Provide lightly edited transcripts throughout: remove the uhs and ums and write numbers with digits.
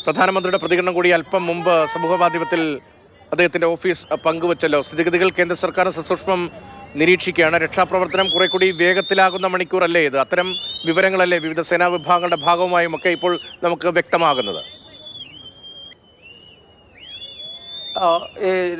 പ്രധാനമന്ത്രിയുടെ പ്രതികരണം കൂടി അല്പം മുമ്പ് സമൂഹമാധ്യമത്തിൽ അദ്ദേഹത്തിന്റെ ഓഫീസ് പങ്കുവച്ചല്ലോ. സ്ഥിതിഗതികൾ കേന്ദ്ര സർക്കാർ സസൂക്ഷ്മം നിരീക്ഷിക്കുകയാണ്. രക്ഷാപ്രവർത്തനം കുറെ കൂടി വേഗത്തിലാകുന്ന മണിക്കൂറല്ലേ ഇത്? അത്തരം വിവരങ്ങളല്ലേ വിവിധ സേനാ വിഭാഗങ്ങളുടെ ഭാഗവുമായും ഒക്കെ ഇപ്പോൾ നമുക്ക് വ്യക്തമാകുന്നത്?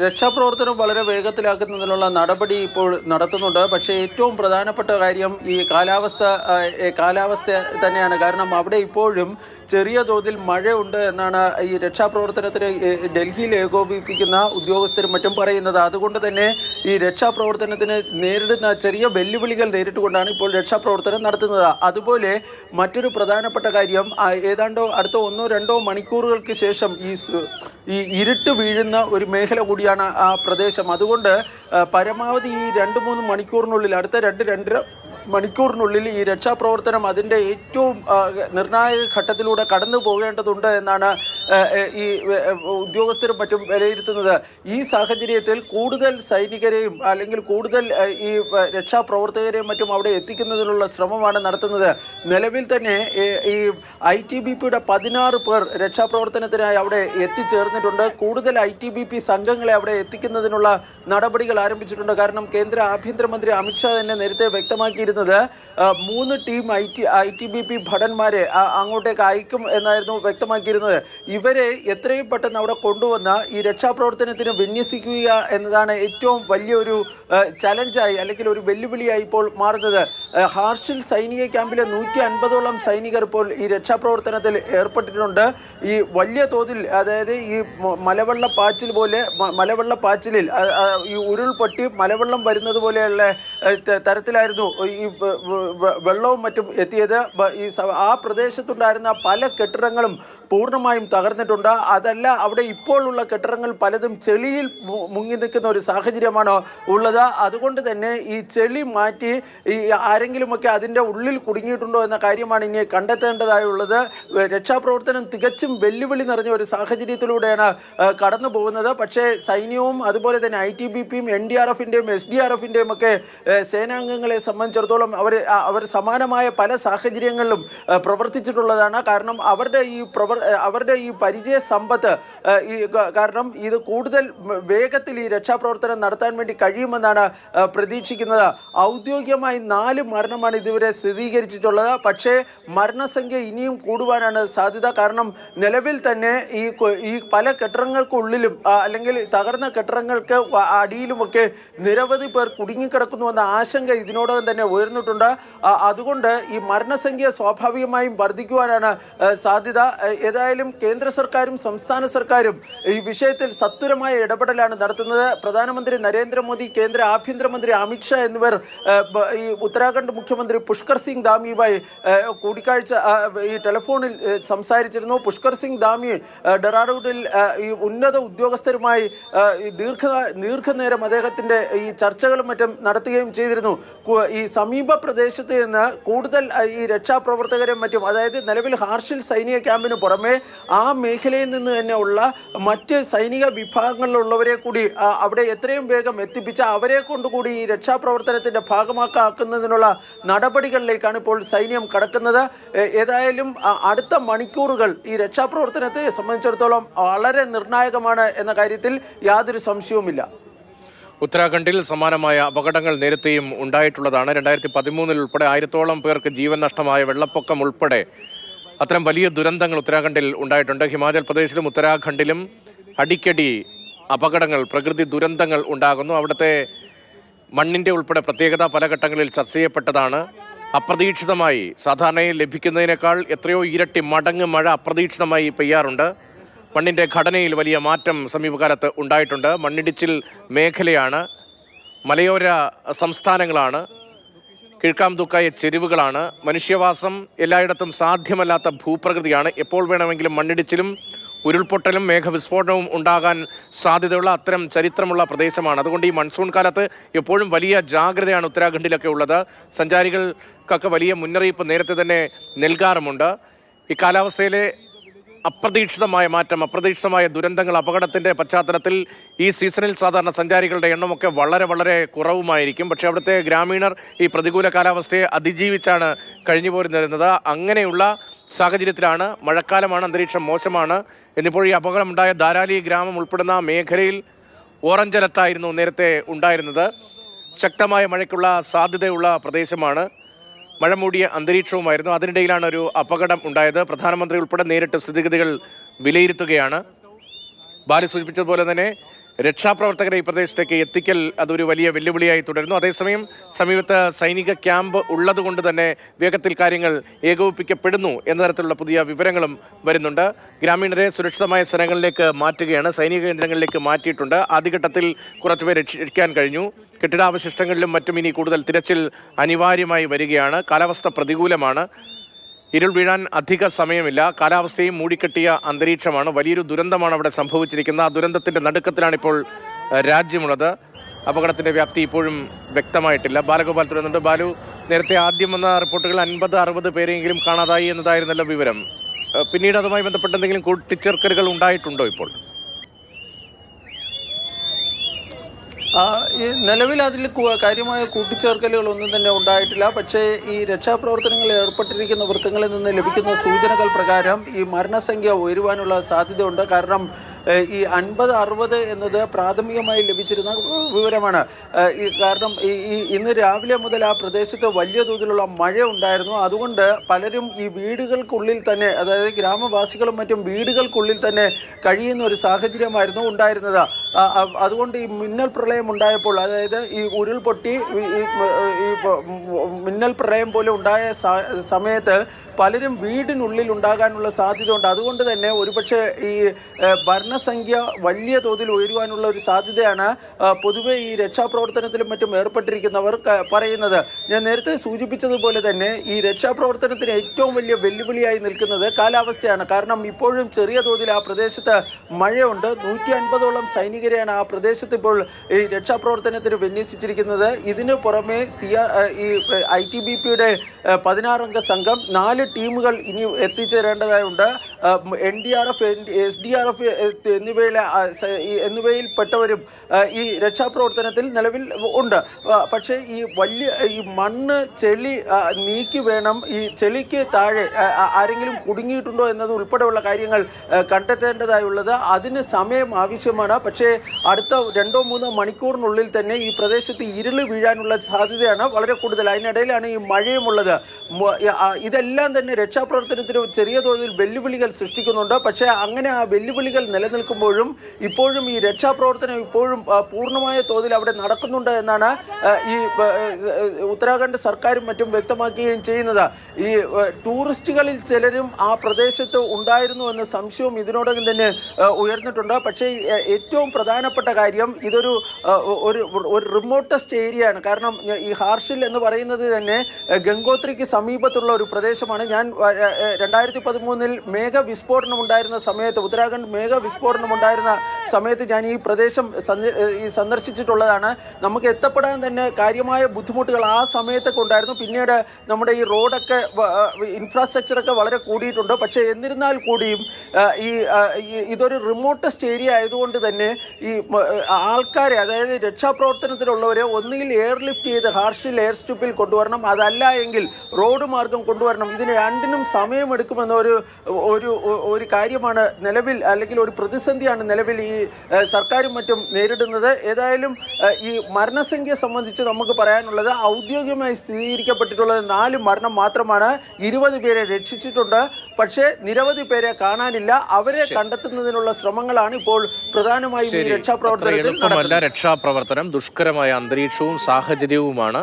രക്ഷാപ്രവർത്തനം വളരെ വേഗത്തിലാക്കുന്നതിനുള്ള നടപടി ഇപ്പോൾ നടത്തുന്നുണ്ട്. പക്ഷേ ഏറ്റവും പ്രധാനപ്പെട്ട കാര്യം ഈ കാലാവസ്ഥ തന്നെയാണ്. കാരണം അവിടെ ഇപ്പോഴും ചെറിയ തോതിൽ മഴയുണ്ട് എന്നാണ് ഈ രക്ഷാപ്രവർത്തനത്തിന് ഡൽഹിയിൽ ഏകോപിപ്പിക്കുന്ന ഉദ്യോഗസ്ഥരും മറ്റും പറയുന്നത്. അതുകൊണ്ട് തന്നെ ഈ രക്ഷാപ്രവർത്തനത്തിന് നേരിടുന്ന ചെറിയ വെല്ലുവിളികൾ നേരിട്ടുകൊണ്ടാണ് ഇപ്പോൾ രക്ഷാപ്രവർത്തനം നടത്തുന്നത്. അതുപോലെ മറ്റൊരു പ്രധാനപ്പെട്ട കാര്യം, ഏതാണ്ടോ അടുത്ത 1-2 മണിക്കൂറുകൾക്ക് ശേഷം ഈ ഇരുട്ട് വീഴുന്ന ഒരു മേഖല കൂടിയാണ് ആ പ്രദേശം. അതുകൊണ്ട് പരമാവധി ഈ 2-3 മണിക്കൂറിനുള്ളിൽ, അടുത്ത 2-2.5 മണിക്കൂറിനുള്ളിൽ ഈ രക്ഷാപ്രവർത്തനം അതിൻ്റെ ഏറ്റവും നിർണായക ഘട്ടത്തിലൂടെ കടന്നു പോകേണ്ടതുണ്ട് എന്നാണ് ഈ ഉദ്യോഗസ്ഥരും മറ്റും വിലയിരുത്തുന്നത്. ഈ സാഹചര്യത്തിൽ കൂടുതൽ സൈനികരെയും അല്ലെങ്കിൽ കൂടുതൽ ഈ രക്ഷാപ്രവർത്തകരെയും മറ്റും അവിടെ എത്തിക്കുന്നതിനുള്ള ശ്രമമാണ് നടത്തുന്നത്. നിലവിൽ തന്നെ ഈ ITBPയുടെ 16 പേർ രക്ഷാപ്രവർത്തനത്തിനായി അവിടെ എത്തിച്ചേർന്നിട്ടുണ്ട്. കൂടുതൽ ITBP സംഘങ്ങളെ അവിടെ എത്തിക്കുന്നതിനുള്ള നടപടികൾ ആരംഭിച്ചിട്ടുണ്ട്. കാരണം കേന്ദ്ര ആഭ്യന്തരമന്ത്രി അമിത്ഷാ തന്നെ നേരത്തെ വ്യക്തമാക്കിയിരുന്നത് 3 ടീം ITBP ഭടന്മാരെ അങ്ങോട്ടേക്ക് അയക്കും എന്നായിരുന്നു വ്യക്തമാക്കിയിരുന്നത്. ഇവരെ എത്രയും പെട്ടെന്ന് അവിടെ കൊണ്ടുവന്ന ഈ രക്ഷാപ്രവർത്തനത്തിന് വിന്യസിക്കുക എന്നതാണ് ഏറ്റവും വലിയൊരു ചലഞ്ചായി അല്ലെങ്കിൽ ഒരു വെല്ലുവിളിയായി ഇപ്പോൾ മാറുന്നത്. ഹാർഷിൽ സൈനിക ക്യാമ്പിലെ 150ഓളം സൈനികർ ഇപ്പോൾ ഈ രക്ഷാപ്രവർത്തനത്തിൽ ഏർപ്പെട്ടിട്ടുണ്ട്. ഈ വലിയ തോതിൽ, അതായത് ഈ മലവെള്ളപ്പാച്ചിലിൽ ഈ ഉരുൾപൊട്ടി മലവെള്ളം വരുന്നത് പോലെയുള്ള തരത്തിലായിരുന്നു ഈ വെള്ളവും മറ്റും എത്തിയത്. ആ പ്രദേശത്തുണ്ടായിരുന്ന പല കെട്ടിടങ്ങളും പൂർണ്ണമായും തകർന്നിട്ടുണ്ട്. അതല്ല, അവിടെ ഇപ്പോഴുള്ള കെട്ടിടങ്ങൾ പലതും ചെളിയിൽ മുങ്ങി നിൽക്കുന്ന ഒരു സാഹചര്യമാണ് ഉള്ളത്. അതുകൊണ്ട് തന്നെ ഈ ചെളി മാറ്റി ഈ ആരെങ്കിലുമൊക്കെ അതിൻ്റെ ഉള്ളിൽ കുടുങ്ങിയിട്ടുണ്ടോ എന്ന കാര്യമാണ് ഇനി കണ്ടെത്തേണ്ടതായുള്ളത്. രക്ഷാപ്രവർത്തനം തികച്ചും വെല്ലുവിളി നിറഞ്ഞ ഒരു സാഹചര്യത്തിലൂടെയാണ് കടന്നു പോകുന്നത്. പക്ഷേ സൈന്യവും അതുപോലെ തന്നെ ITBPയും NDRFൻ്റെയും SDRFൻ്റെയും ഒക്കെ സേനാംഗങ്ങളെ സംബന്ധിച്ചിടത്തോളം അവർ സമാനമായ പല സാഹചര്യങ്ങളിലും പ്രവർത്തിച്ചിട്ടുള്ളതാണ്. കാരണം അവരുടെ ഈ പരിചയ സമ്പത്ത് കാരണം ഇത് കൂടുതൽ വേഗത്തിൽ ഈ രക്ഷാപ്രവർത്തനം നടത്താൻ വേണ്ടി കഴിയുമെന്നാണ് പ്രതീക്ഷിക്കുന്നത്. ഔദ്യോഗികമായി 4 മരണമാണ് ഇതുവരെ സ്ഥിരീകരിച്ചിട്ടുള്ളത്. പക്ഷേ മരണസംഖ്യ ഇനിയും കൂടുവാനാണ് സാധ്യത. കാരണം നിലവിൽ തന്നെ ഈ പല കെട്ടിടങ്ങൾക്കുള്ളിലും അല്ലെങ്കിൽ തകർന്ന കെട്ടിടങ്ങൾക്ക് അടിയിലുമൊക്കെ നിരവധി പേർ കുടുങ്ങിക്കിടക്കുന്നുവെന്ന ആശങ്ക ഇതിനോടകം തന്നെ ഉയർന്നിട്ടുണ്ട്. അതുകൊണ്ട് ഈ മരണസംഖ്യ സ്വാഭാവികമായും വർദ്ധിക്കുവാനാണ് സാധ്യത. ഏതായാലും കേന്ദ്ര സർക്കാരും സംസ്ഥാന സർക്കാരും ഈ വിഷയത്തിൽ സത്വരമായ ഇടപെടലാണ് നടത്തുന്നത്. പ്രധാനമന്ത്രി നരേന്ദ്രമോദി, കേന്ദ്ര ആഭ്യന്തരമന്ത്രി അമിത്ഷാ എന്നിവർ ഈ ഉത്തരാഖണ്ഡ് മുഖ്യമന്ത്രി പുഷ്കർ സിംഗ് ധാമിയുമായി കൂടിക്കാഴ്ച ഈ ടെലിഫോണിൽ സംസാരിച്ചിരുന്നു. പുഷ്കർ സിംഗ് ധാമി ഡെറാഡൂണിൽ ഈ ഉന്നത ഉദ്യോഗസ്ഥരുമായി ദീർഘനേരം അദ്ദേഹത്തിൻ്റെ ഈ ചർച്ചകളും മറ്റും നടത്തുകയും ചെയ്തിരുന്നു. ഈ സമീപ പ്രദേശത്ത് നിന്ന് കൂടുതൽ ഈ രക്ഷാപ്രവർത്തകരെ മറ്റും, അതായത് നിലവിൽ ഹാർഷിൽ സൈനിക ക്യാമ്പിന് പുറമെ ആ മേഖലയിൽ നിന്ന് തന്നെ ഉള്ള മറ്റ് സൈനിക വിഭാഗങ്ങളിലുള്ളവരെ കൂടി അവിടെ എത്രയും വേഗം എത്തിപ്പിച്ച് അവരെ കൊണ്ടുകൂടി ഈ രക്ഷാപ്രവർത്തനത്തിൻ്റെ ഭാഗമാക്കുന്നതിനുള്ള നടപടികളിലേക്കാണ് ഇപ്പോൾ സൈന്യം കടക്കുന്നത്. ഏതായാലും അടുത്ത മണിക്കൂറുകൾ ഈ രക്ഷാപ്രവർത്തനത്തെ സംബന്ധിച്ചിടത്തോളം വളരെ നിർണായകമാണ് എന്ന കാര്യത്തിൽ യാതൊരു സംശയവുമില്ല. ഉത്തരാഖണ്ഡിൽ സമാനമായ അപകടങ്ങൾ നേരത്തെയും ഉണ്ടായിട്ടുള്ളതാണ്. 2013 ഉൾപ്പെടെ 1000ഓളം പേർക്ക് ജീവൻ നഷ്ടമായ വെള്ളപ്പൊക്കം ഉൾപ്പെടെ അത്തരം വലിയ ദുരന്തങ്ങൾ ഉത്തരാഖണ്ഡിൽ ഉണ്ടായിട്ടുണ്ട്. ഹിമാചൽ പ്രദേശിലും ഉത്തരാഖണ്ഡിലും അടിക്കടി അപകടങ്ങൾ, പ്രകൃതി ദുരന്തങ്ങൾ ഉണ്ടാകുന്നു. അവിടുത്തെ മണ്ണിൻ്റെ ഉൾപ്പെടെ പ്രത്യേകത പല ഘട്ടങ്ങളിൽ ചർച്ച ചെയ്യപ്പെട്ടതാണ്. അപ്രതീക്ഷിതമായി, സാധാരണയിൽ ലഭിക്കുന്നതിനേക്കാൾ എത്രയോ ഇരട്ടി മടങ്ങ് മഴ അപ്രതീക്ഷിതമായി പെയ്യാറുണ്ട്. മണ്ണിൻ്റെ ഘടനയിൽ വലിയ മാറ്റം സമീപകാലത്ത് ഉണ്ടായിട്ടുണ്ട്. മണ്ണിടിച്ചിൽ മേഖലയാണ്, മലയോര സംസ്ഥാനങ്ങളാണ്, കിഴക്കാംതൂക്കായ ചെരുവുകളാണ്, മനുഷ്യവാസം എല്ലായിടത്തും സാധ്യമല്ലാത്ത ഭൂപ്രകൃതിയാണ്. എപ്പോൾ വേണമെങ്കിലും മണ്ണിടിച്ചിലും ഉരുൾപൊട്ടലും മേഘവിസ്ഫോടനവും ഉണ്ടാകാൻ സാധ്യതയുള്ള അത്തരം ചരിത്രമുള്ള പ്രദേശമാണ്. അതുകൊണ്ട് ഈ മൺസൂൺ കാലത്ത് എപ്പോഴും വലിയ ജാഗ്രതയാണ് ഉത്തരാഖണ്ഡിലൊക്കെ ഉള്ളത്. സഞ്ചാരികൾക്കൊക്കെ വലിയ മുന്നറിയിപ്പ് നേരത്തെ തന്നെ നൽകാറുമുണ്ട്. ഈ കാലാവസ്ഥയിലെ അപ്രതീക്ഷിതമായ മാറ്റം, അപ്രതീക്ഷിതമായ ദുരന്തങ്ങൾ, അപകടത്തിൻ്റെ പശ്ചാത്തലത്തിൽ ഈ സീസണിൽ സാധാരണ സഞ്ചാരികളുടെ എണ്ണമൊക്കെ വളരെ വളരെ കുറവുമായിരിക്കും. പക്ഷേ അവിടുത്തെ ഗ്രാമീണർ ഈ പ്രതികൂല കാലാവസ്ഥയെ അതിജീവിച്ചാണ് കഴിഞ്ഞു പോരുന്നത്. അങ്ങനെയുള്ള സാഹചര്യത്തിലാണ്, മഴക്കാലമാണ്, അന്തരീക്ഷം മോശമാണ് എന്നിപ്പോൾ ഈ അപകടമുണ്ടായ ധാരാലി ഗ്രാമം ഉൾപ്പെടുന്ന മേഖലയിൽ ഓറഞ്ച് അലർട്ടായിരുന്നു നേരത്തെ ഉണ്ടായിരുന്നത്. ശക്തമായ മഴയ്ക്കുള്ള സാധ്യതയുള്ള പ്രദേശമാണ്. മഴ മൂടിയ അന്തരീക്ഷവുമായിരുന്നു. അതിനിടയിലാണ് ഒരു അപകടം ഉണ്ടായത്. പ്രധാനമന്ത്രി ഉൾപ്പെടെ നേരിട്ട് സ്ഥിതിഗതികൾ വിലയിരുത്തുകയാണ്. ബാലു സൂചിപ്പിച്ചതുപോലെ തന്നെ രക്ഷാപ്രവർത്തകരെ ഈ പ്രദേശത്തേക്ക് എത്തിക്കൽ അതൊരു വലിയ വെല്ലുവിളിയായി തുടരുന്നു. അതേസമയം സമീപത്ത് സൈനിക ക്യാമ്പ് ഉള്ളതുകൊണ്ട് തന്നെ വേഗത്തിൽ കാര്യങ്ങൾ ഏകോപിപ്പിക്കപ്പെടുന്നു എന്ന തരത്തിലുള്ള പുതിയ വിവരങ്ങളും വരുന്നുണ്ട്. ഗ്രാമീണരെ സുരക്ഷിതമായ സ്ഥലങ്ങളിലേക്ക് മാറ്റുകയാണ്, സൈനിക കേന്ദ്രങ്ങളിലേക്ക് മാറ്റിയിട്ടുണ്ട്. ആദ്യഘട്ടത്തിൽ കുറച്ചുപേർ രക്ഷിക്കാൻ കഴിഞ്ഞു. കെട്ടിടാവശിഷ്ടങ്ങളിലും മറ്റും ഇനി കൂടുതൽ തിരച്ചിൽ അനിവാര്യമായി വരികയാണ്. കാലാവസ്ഥ പ്രതികൂലമാണ്. ഇരുൾ വീഴാൻ അധിക സമയമില്ല. കാലാവസ്ഥയും മൂടിക്കെട്ടിയ അന്തരീക്ഷമാണ്. വലിയൊരു ദുരന്തമാണ് അവിടെ സംഭവിച്ചിരിക്കുന്നത്. ആ ദുരന്തത്തിന്റെ നടുക്കത്തിലാണ് ഇപ്പോൾ രാജ്യമുള്ളത്. അപകടത്തിന്റെ വ്യാപ്തി ഇപ്പോഴും വ്യക്തമായിട്ടില്ല. ബാലഗോപാൽ തുടരുന്നുണ്ട്. ബാലു, നേരത്തെ ആദ്യം വന്ന റിപ്പോർട്ടുകൾ 50-60 പേരെങ്കിലും കാണാതായി എന്നതായിരുന്നല്ലോ വിവരം. പിന്നീട് അതുമായി ബന്ധപ്പെട്ട എന്തെങ്കിലും കൂട്ടിച്ചേർക്കലുകൾ ഉണ്ടായിട്ടുണ്ടോ ഇപ്പോൾ? ഈ നിലവിൽ അതിൽ കാര്യമായ കൂട്ടിച്ചേർക്കലുകളൊന്നും തന്നെ ഉണ്ടായിട്ടില്ല. പക്ഷേ ഈ രക്ഷാപ്രവർത്തനങ്ങളിൽ ഏർപ്പെട്ടിരിക്കുന്ന വൃത്തങ്ങളിൽ നിന്ന് ലഭിക്കുന്ന സൂചനകൾ പ്രകാരം ഈ മരണസംഖ്യ ഉയരുവാനുള്ള സാധ്യതയുണ്ട്. കാരണം ഈ 50-60 എന്നത് പ്രാഥമികമായി ലഭിച്ചിരുന്ന വിവരമാണ്. കാരണം ഇന്ന് രാവിലെ മുതൽ ആ പ്രദേശത്ത് വലിയ തോതിലുള്ള മഴ ഉണ്ടായിരുന്നു. അതുകൊണ്ട് പലരും ഈ വീടുകൾക്കുള്ളിൽ തന്നെ, അതായത് ഗ്രാമവാസികളും മറ്റും വീടുകൾക്കുള്ളിൽ തന്നെ കഴിയുന്ന ഒരു സാഹചര്യമായിരുന്നു ഉണ്ടായിരുന്നത്. അതുകൊണ്ട് ഈ മിന്നൽ പ്രളയം ഉണ്ടായപ്പോൾ, അതായത് ഈ ഉരുൾപൊട്ടി ഈ മിന്നൽ പ്രളയം പോലെ ഉണ്ടായ സമയത്ത് പലരും വീടിനുള്ളിൽ ഉണ്ടാകാനുള്ള സാധ്യതയുണ്ട്. അതുകൊണ്ട് തന്നെ ഒരുപക്ഷെ ഈ മരണസംഖ്യ വലിയ തോതിൽ ഉയരുവാനുള്ള ഒരു സാധ്യതയാണ് പൊതുവെ ഈ രക്ഷാപ്രവർത്തനത്തിലും മറ്റും ഏർപ്പെട്ടിരിക്കുന്നവർ പറയുന്നത്. ഞാൻ നേരത്തെ സൂചിപ്പിച്ചതുപോലെ തന്നെ ഈ രക്ഷാപ്രവർത്തനത്തിന് ഏറ്റവും വലിയ വെല്ലുവിളിയായി നിൽക്കുന്നത് കാലാവസ്ഥയാണ്. കാരണം ഇപ്പോഴും ചെറിയ തോതിൽ ആ പ്രദേശത്ത് മഴയുണ്ട്. 150ഓളം സൈനികരെയാണ് ആ പ്രദേശത്ത് ഇപ്പോൾ ഈ രക്ഷാപ്രവർത്തനത്തിന് വിന്യസിച്ചിരിക്കുന്നത്. ഇതിനു പുറമെ ഈ ITBPയുടെ 16-അംഗ സംഘം 4 ടീമുകൾ ഇനി എത്തിച്ചേരേണ്ടതായുണ്ട്. NDRF, SDRF എന്നിവയിൽപ്പെട്ടവരും ഈ രക്ഷാപ്രവർത്തനത്തിൽ നിലവിൽ ഉണ്ട്. പക്ഷേ ഈ മണ്ണ് ചെളി നീക്കി വേണം, ഈ ചെളിക്ക് താഴെ ആരെങ്കിലും കുടുങ്ങിയിട്ടുണ്ടോ എന്നത് ഉൾപ്പെടെയുള്ള കാര്യങ്ങൾ കണ്ടെത്തേണ്ടതായുള്ളത്. അതിന് സമയം ആവശ്യമാണ്. പക്ഷേ അടുത്ത 2-3 മണിക്കൂറിനുള്ളിൽ തന്നെ ഈ പ്രദേശത്ത് ഇരുള് വീഴാനുള്ള സാധ്യതയാണ് വളരെ കൂടുതൽ. അതിനിടയിലാണ് ഈ മഴയുമുള്ളത്. ഇതെല്ലാം തന്നെ രക്ഷാപ്രവർത്തനത്തിന് ചെറിയ തോതിൽ വെല്ലുവിളികൾ സൃഷ്ടിക്കുന്നുണ്ട്. പക്ഷേ അങ്ങനെ ആ വെല്ലുവിളികൾ നിലനിൽക്കുമ്പോഴും ഇപ്പോഴും ഈ രക്ഷാപ്രവർത്തനം ഇപ്പോഴും പൂർണ്ണമായ തോതിൽ അവിടെ നടക്കുന്നുണ്ട് എന്നാണ് ഈ ഉത്തരാഖണ്ഡ് സർക്കാരും മറ്റും വ്യക്തമാക്കുകയും ചെയ്യുന്നത്. ഈ ടൂറിസ്റ്റുകളിൽ ചിലരും ആ പ്രദേശത്ത് ഉണ്ടായിരുന്നു എന്ന സംശയവും ഇതിനോടകം തന്നെ ഉയർന്നിട്ടുണ്ട്. പക്ഷേ ഏറ്റവും പ്രധാനപ്പെട്ട കാര്യം, ഇതൊരു റിമോട്ടസ്റ്റ് ഏരിയയാണ്. കാരണം ഈ ഹാർഷിൽ എന്ന് പറയുന്നത് തന്നെ ഗംഗോത്രിക്ക് സമീപത്തുള്ള ഒരു പ്രദേശമാണ്. ഞാൻ 2013 മേഘവിസ്ഫോടനം ഉണ്ടായിരുന്ന സമയത്ത്, ഉത്തരാഖണ്ഡ് മേഘവിസ്ഫോടനം ഉണ്ടായിരുന്ന സമയത്ത് ഞാൻ ഈ പ്രദേശം സന്ദർശിച്ചിട്ടുള്ളതാണ്. നമുക്ക് എത്തപ്പെടാൻ തന്നെ കാര്യമായ ബുദ്ധിമുട്ടുകൾ ആ സമയത്തൊക്കെ ഉണ്ടായിരുന്നു. പിന്നീട് നമ്മുടെ ഈ റോഡൊക്കെ ഇൻഫ്രാസ്ട്രക്ചറൊക്കെ വളരെ കൂടിയിട്ടുണ്ട്. പക്ഷേ എന്നിരുന്നാൽ കൂടിയും ഇതൊരു റിമോട്ടസ്റ്റ് ഏരിയ ആയതുകൊണ്ട് തന്നെ ഈ ആൾക്കാരെ, അതായത് രക്ഷാപ്രവർത്തനത്തിലുള്ളവരെ ഒന്നുകിൽ എയർലിഫ്റ്റ് ചെയ്ത് ഹാർഷിൽ എയർ സ്ട്രിപ്പിൽ കൊണ്ടുവരണം, അതല്ല എങ്കിൽ റോഡ് മാർഗം കൊണ്ടുവരണം. ഇതിന് രണ്ടിനും സമയമെടുക്കുമെന്ന ഒരു കാര്യമാണ് നിലവിൽ, അല്ലെങ്കിൽ ഒരു പ്രതിസന്ധിയാണ് നിലവിൽ ഈ സർക്കാരും മറ്റും നേരിടുന്നത്. ഏതായാലും ഈ മരണസംഖ്യ സംബന്ധിച്ച് നമുക്ക് പറയാനുള്ളത്, ഔദ്യോഗികമായി സ്ഥിരീകരിക്കപ്പെട്ടിട്ടുള്ളത് 4 മരണം മാത്രമാണ്. 20 പേരെ രക്ഷിച്ചിട്ടുണ്ട്. പക്ഷേ നിരവധി പേരെ കാണാനില്ല. അവരെ കണ്ടെത്തുന്നതിനുള്ള ശ്രമങ്ങളാണ് ഇപ്പോൾ പ്രധാനമായും ഈ രക്ഷാപ്രവർത്തനത്തിൽ നടക്കുന്നത്. രക്ഷാപ്രവർത്തനം ദുഷ്കരമായ അന്തരീക്ഷവും സാഹചര്യവുമാണ്.